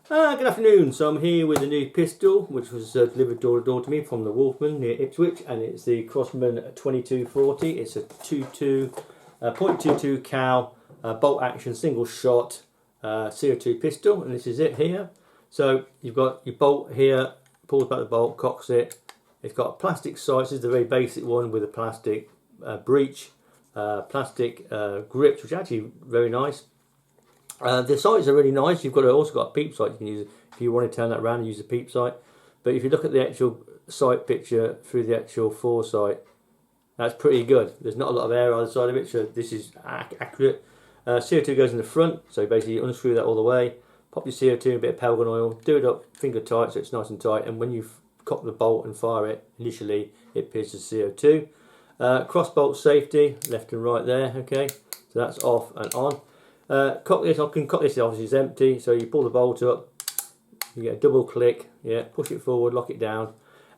Good afternoon. So I'm here with a new pistol which was delivered door to door to me from the Wolfman near Ipswich, and it's the Crosman 2240. It's a 0.22 cal bolt action single shot CO2 pistol, and this is it here. So you've got your bolt here, pulls back the bolt, cocks it. It's got a plastic sight. This is the very basic one with a plastic breech, plastic grips, which are actually very nice. The sights are really nice. You've also got a peep sight you can use if you want to turn that around and use a peep sight. But if you look at the actual sight picture through the actual foresight, that's pretty good. There's not a lot of air either side of it, so this is accurate. CO2 goes in the front, so basically you unscrew that all the way, pop your CO2 in a bit of Pelgon oil, do it up finger tight so it's nice and tight, and when you cock the bolt and fire it, initially it pierces CO2. Cross bolt safety, left and right there, okay, so that's off and on. Cock this, I can cock this, obviously it's empty, so you pull the bolt up, you get a double click, yeah, push it forward, lock it down,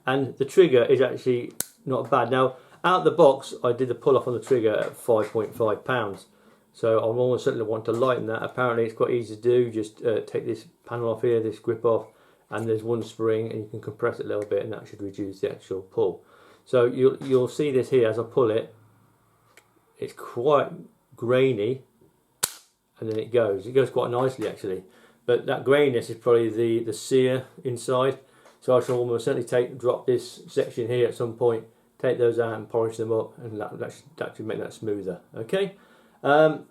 and the trigger is actually not bad. Now, out the box, I did the pull off on the trigger at 5.5 pounds, so I almost certainly want to lighten that. Apparently it's quite easy to do, just take this panel off here, this grip off, and there's one spring, and you can compress it a little bit, and that should reduce the actual pull. So you'll see this here as I pull it, it's quite grainy, and then it goes quite nicely actually, but that graininess is probably the sear inside, so I shall almost certainly drop this section here at some point, take those out and polish them up, and that should make that smoother. Okay,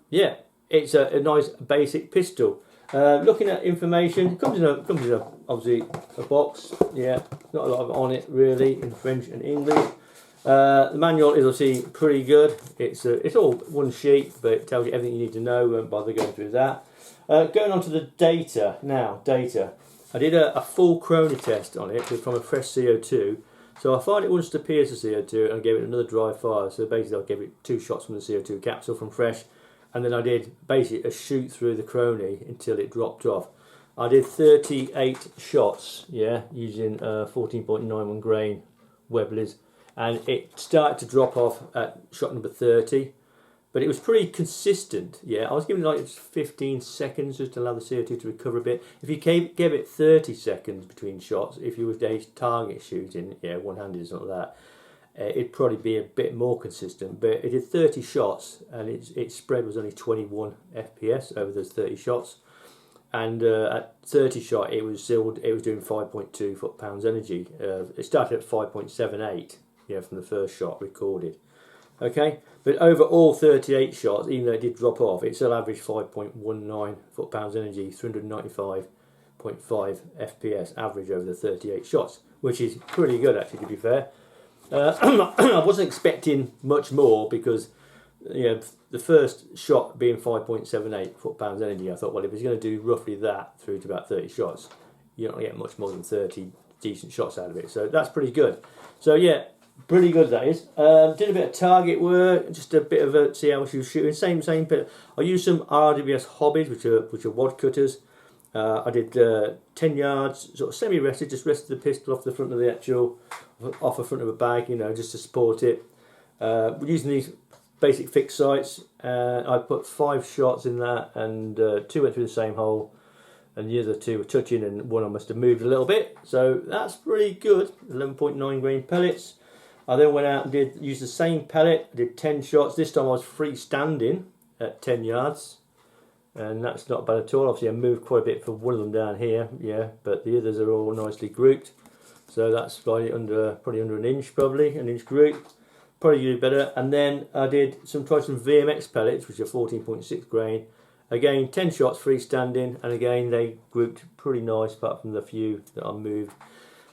yeah, it's a nice basic pistol. Looking at information, it comes in obviously a box, yeah, not a lot of on it really in French and English. The manual is obviously pretty good. It's all one sheet, but it tells you everything you need to know. Won't bother going through that. Going on to the data now. Data. I did a full Chronograph test on it from a fresh CO2. So I fired it once to pierce the CO2 and gave it another dry fire. So basically I gave it 2 shots from the CO2 capsule from fresh, and then I did basically a shoot through the Chronograph until it dropped off. I did 38 shots, yeah, using 14.91 grain Webleys. And it started to drop off at shot number 30, but it was pretty consistent. Yeah, I was giving it like 15 seconds just to allow the CO2 to recover a bit. If you gave it 30 seconds between shots, if you were target shooting, yeah, one-handed or something like that, it'd probably be a bit more consistent. But it did 30 shots, and its spread was only 21 FPS over those 30 shots. And at 30 shot, it was doing 5.2 foot-pounds energy. It started at 5.78. Yeah, from the first shot recorded. Okay, but over all 38 shots, even though it did drop off, it still averaged 5.19 foot-pounds energy, 395.5 FPS average over the 38 shots, which is pretty good actually, to be fair. I wasn't expecting much more because, you know, the first shot being 5.78 foot-pounds energy, I thought, well, if it's going to do roughly that through to about 30 shots, you're not going to get much more than 30 decent shots out of it. So that's pretty good. So yeah, pretty good that is. Did a bit of target work, just a bit of see how she was shooting. Same bit. I used some REEVES'S hobbies, which are wad cutters. I did 10 yards, sort of semi-rested, just rested the pistol off the front of off the front of a bag, you know, just to support it. We're using these basic fixed sights. I put 5 shots in that, and 2 went through the same hole, and the other 2 were touching, and one I must have moved a little bit. So that's pretty good. 11.9 grain pellets. I then went out and used the same pellet. I did 10 shots. This time I was freestanding at 10 yards, and that's not bad at all. Obviously I moved quite a bit for one of them down here, yeah, but the others are all nicely grouped. So that's probably under an inch, an inch group. Probably do better. And then I tried some VMX pellets, which are 14.6 grain. Again, 10 shots freestanding, and again they grouped pretty nice, apart from the few that I moved.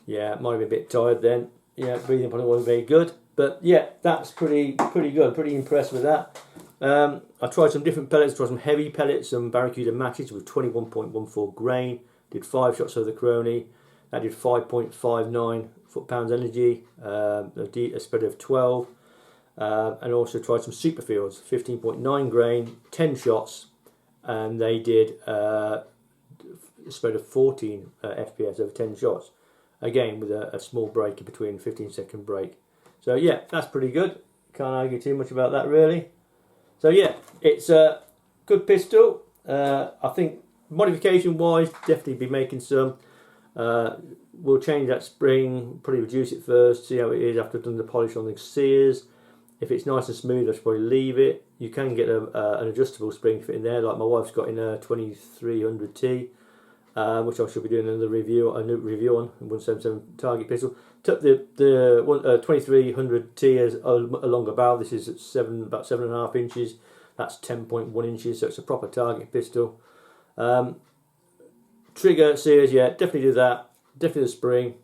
Yeah, might have been a bit tired then. Yeah, breathing probably wasn't very good, but yeah, that's pretty good. Pretty impressed with that. I tried some different pellets. Tried some heavy pellets, some Barracuda matches with 21.14 grain. Did 5 shots of the Crony. That did 5.59 foot-pounds energy. A spread of 12, and also tried some Superfields, 15.9 grain, 10 shots, and they did a spread of 14 FPS over 10 shots. Again, with a small break in between, 15-second break. So yeah, that's pretty good. Can't argue too much about that really. So yeah, it's a good pistol. I think modification wise, definitely be making some. We'll change that spring, probably reduce it first, see how it is after I've done the polish on the sears. If it's nice and smooth, I should probably leave it. You can get an adjustable spring to fit in there, like my wife's got in a 2300T, which I should be doing another review on 177 target pistol. Took the 2300T as a longer barrel. This is at about 7.5 inches. That's 10.1 inches, so it's a proper target pistol. Trigger sears, yeah, definitely do that. Definitely the spring,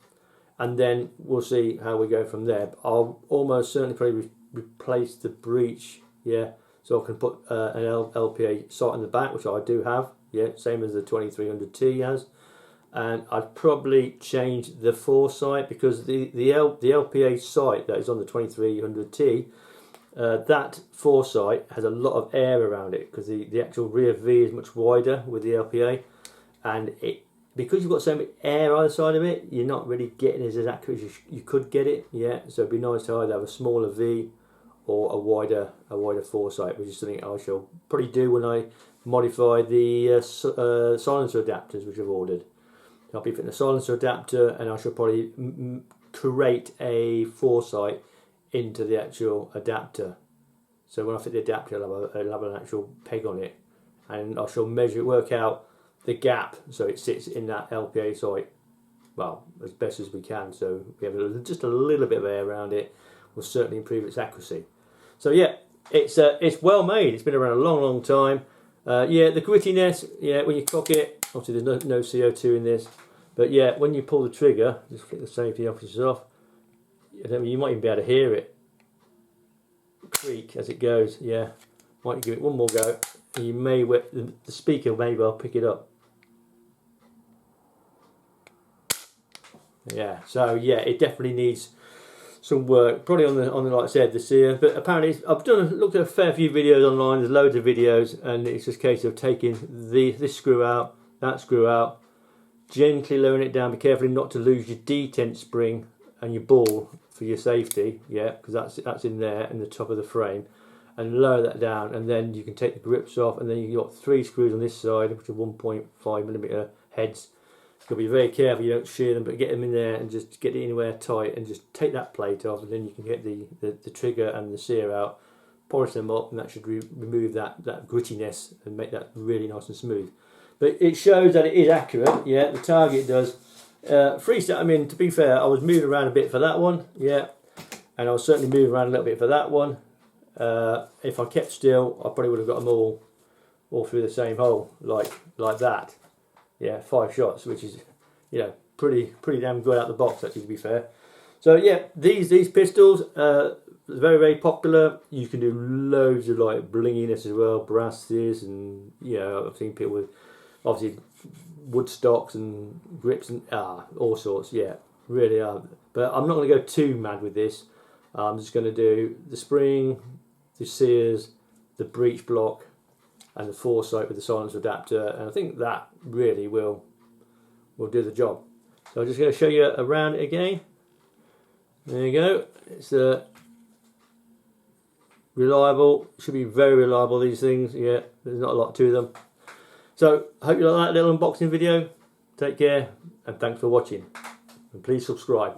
and then we'll see how we go from there. I'll almost certainly probably replace the breech, yeah, so I can put an LPA sight in the back, which I do have, yeah, same as the 2300T has. And I'd probably change the foresight, because the LPA sight that is on the 2300T, that foresight has a lot of air around it, because the actual rear V is much wider with the LPA, and because you've got so much air either side of it, you're not really getting as accurate as you could get it. Yeah, so it'd be nice to either have a smaller V or a wider foresight, which is something I shall probably do when I modify the silencer adapters which I've ordered. I'll be fitting a silencer adapter, and I shall probably create a foresight into the actual adapter. So when I fit the adapter, I'll have an actual peg on it, and I shall work out the gap so it sits in that LPA sight, well, as best as we can. So we have just a little bit of air around it, will certainly improve its accuracy. So yeah, it's well made. It's been around a long time. Yeah, the grittiness, yeah, when you cock it, obviously there's no CO2 in this, but yeah, when you pull the trigger, just flick the safety officers off, you might even be able to hear it creak as it goes. Yeah, might give it one more go, and you may, the speaker may well pick it up. Yeah, so yeah, it definitely needs some work, probably on the like I said, the sear. But apparently, I've looked at a fair few videos online. There's loads of videos, and it's just a case of taking this screw out, that screw out, gently lowering it down. Be careful not to lose your detent spring and your ball for your safety. Yeah, because that's in there in the top of the frame, and lower that down, and then you can take the grips off, and then you've got 3 screws on this side, which are 1.5mm heads. You've got to be very careful you don't shear them, but get them in there and just get it anywhere tight, and just take that plate off, and then you can get the trigger and the sear out, polish them up, and that should remove that grittiness and make that really nice and smooth. But it shows that it is accurate, yeah, the target does. Freestyle, I mean, to be fair, I was moving around a bit for that one, yeah, and I was certainly moving around a little bit for that one. If I kept still, I probably would have got them all through the same hole, like that. Yeah, 5 shots, which is, you know, pretty damn good out the box, actually, to be fair. So yeah, these pistols, very popular. You can do loads of like blinginess as well, brasses, and you know, I've seen people with obviously wood stocks and grips and all sorts. Yeah, really are. But I'm not going to go too mad with this. I'm just going to do the spring, the sears, the breech block, and the foresight with the silencer adapter, and I think that really will do the job. So I'm just going to show you around it again. There you go. It's reliable. Should be very reliable, these things. Yeah, there's not a lot to them. So I hope you like that little unboxing video. Take care, and thanks for watching. And please subscribe.